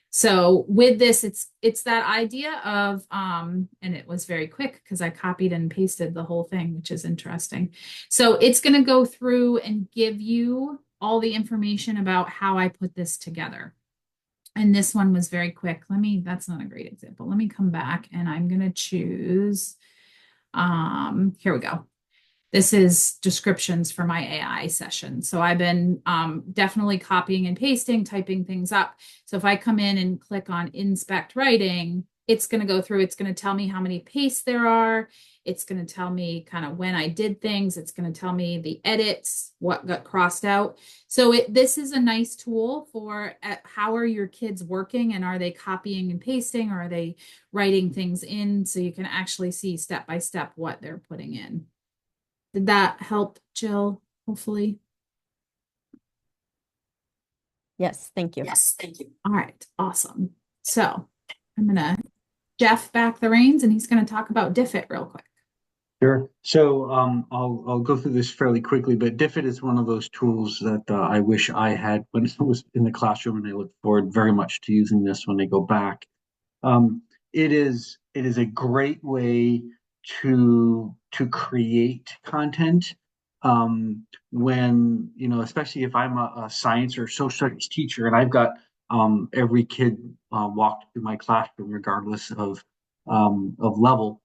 So with this, it's that idea of, and it was very quick because I copied and pasted the whole thing, which is interesting. So it's going to go through and give you all the information about how I put this together. And this one was very quick. That's not a great example. Let me come back and I'm going to choose, here we go. This is descriptions for my AI session. So I've been definitely copying and pasting, typing things up. So if I come in and click on inspect writing, it's going to go through, it's going to tell me how many pastes there are. It's going to tell me kind of when I did things. It's going to tell me the edits, what got crossed out. So this is a nice tool for how are your kids working, and are they copying and pasting, or are they writing things in, so you can actually see step by step what they're putting in. Did that help, Jill? Hopefully. Yes, thank you. Yes, thank you. All right, awesome. So I'm gonna Jeff back the reins, and he's gonna talk about Diffit real quick. Sure. So I'll go through this fairly quickly, but Diffit is one of those tools that I wish I had when I was in the classroom, and I look forward very much to using this when I go back. It is a great way to create content when, especially if I'm a science or social studies teacher, and I've got every kid walked through my classroom regardless of level,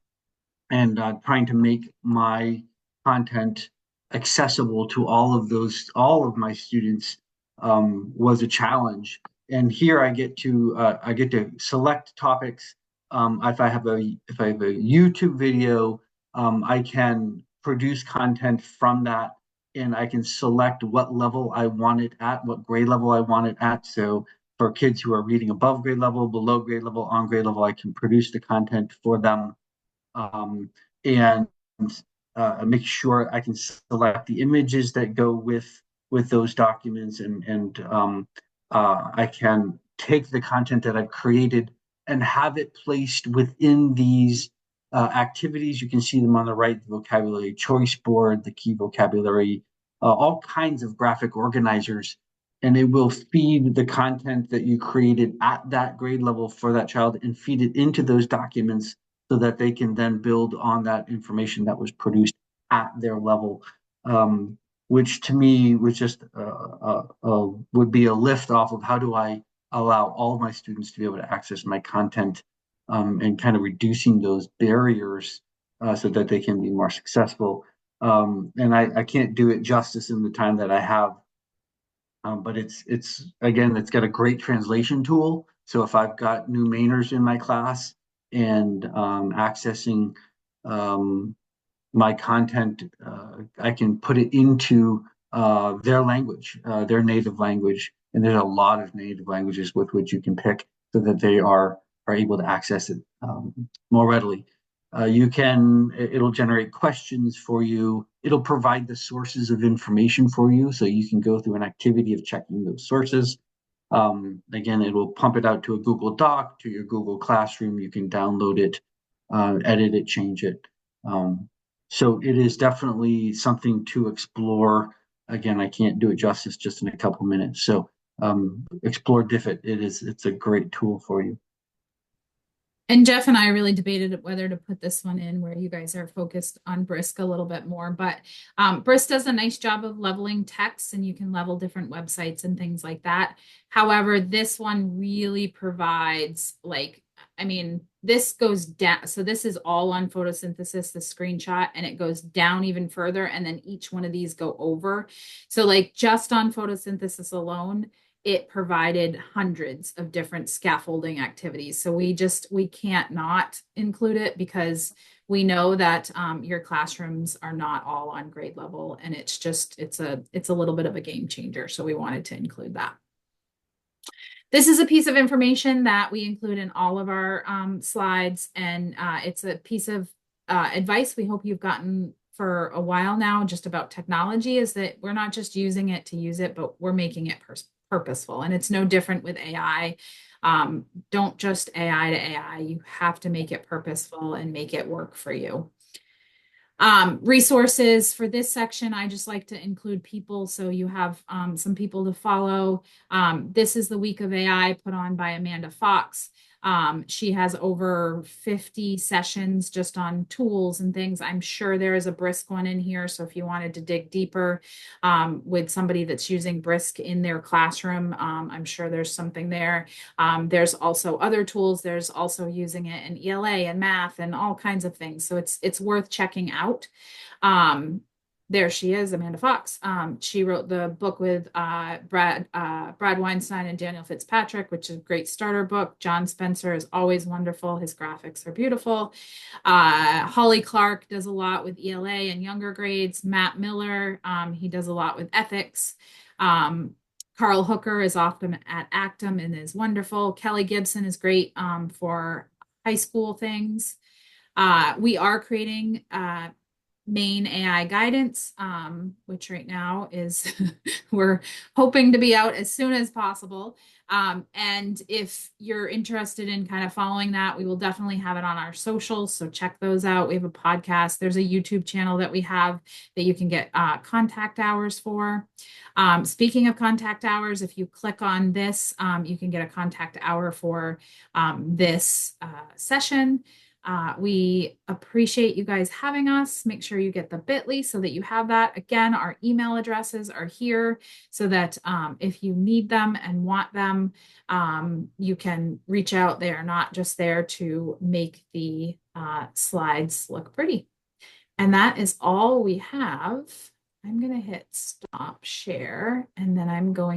and trying to make my content accessible to all of my students was a challenge. And here I get to select topics. If I have a YouTube video, I can produce content from that, and I can select what level I want it at, what grade level I want it at. So for kids who are reading above grade level, below grade level, on grade level. I can produce the content for them, and make sure I can select the images that go with those documents, and I can take the content that I've created and have it placed within these activities. You can see them on the right: the vocabulary choice board, the key vocabulary, all kinds of graphic organizers, and it will feed the content that you created at that grade level for that child and feed it into those documents so that they can then build on that information that was produced at their level, which to me was just would be a lift off of how do I allow all of my students to be able to access my content, and kind of reducing those barriers so that they can be more successful. And I can't do it justice in the time that I have. But it's again, it's got a great translation tool. So if I've got new Mainers in my class and accessing my content, I can put it into their language, their native language, and there's a lot of native languages with which you can pick so that they are able to access it more readily. It'll generate questions for you. It'll provide the sources of information for you, so you can go through an activity of checking those sources. Again, it will pump it out to a Google Doc, to your Google Classroom. You can download it, edit it, change it. So it is definitely something to explore. Again, I can't do it justice just in a couple minutes. So explore Diffit. It's a great tool for you. And Jeff and I really debated whether to put this one in where you guys are focused on Brisk a little bit more, but Brisk does a nice job of leveling text, and you can level different websites and things like that. However, this one really provides this goes down. So this is all on photosynthesis, the screenshot, and it goes down even further. And then each one of these go over. So like just on photosynthesis alone, it provided hundreds of different scaffolding activities. So we can't not include it because we know that your classrooms are not all on grade level, and it's a little bit of a game changer. So we wanted to include that. This is a piece of information that we include in all of our slides, and it's a piece of advice we hope you've gotten for a while now just about technology, is that we're not just using it to use it, but we're making it purposeful. And it's no different with AI. Don't just AI to AI. You have to make it purposeful and make it work for you. Resources for this section, I just like to include people so you have some people to follow. This is the Week of AI put on by Amanda Fox. She has over 50 sessions just on tools and things. I'm sure there is a Brisk one in here. So if you wanted to dig deeper with somebody that's using Brisk in their classroom, I'm sure there's something there. There's also other tools. There's also using it in ELA and math and all kinds of things. So it's worth checking out. There she is, Amanda Fox. She wrote the book with Brad Weinstein and Daniel Fitzpatrick, which is a great starter book. John Spencer is always wonderful. His graphics are beautiful. Holly Clark does a lot with ELA and younger grades. Matt Miller, he does a lot with ethics. Carl Hooker is often at Actum and is wonderful. Kelly Gibson is great for high school things. We are creating main AI guidance, which right now is we're hoping to be out as soon as possible. And if you're interested in kind of following that, we will definitely have it on our socials. So check those out. We have a podcast. There's a YouTube channel that we have that you can get contact hours for. Speaking of contact hours, if you click on this, you can get a contact hour for this session. We appreciate you guys having us. Make sure you get the bit.ly so that you have that. Again, our email addresses are here so that if you need them and want them, you can reach out. They are not just there to make the slides look pretty. And that is all we have. I'm going to hit stop share, and then I'm going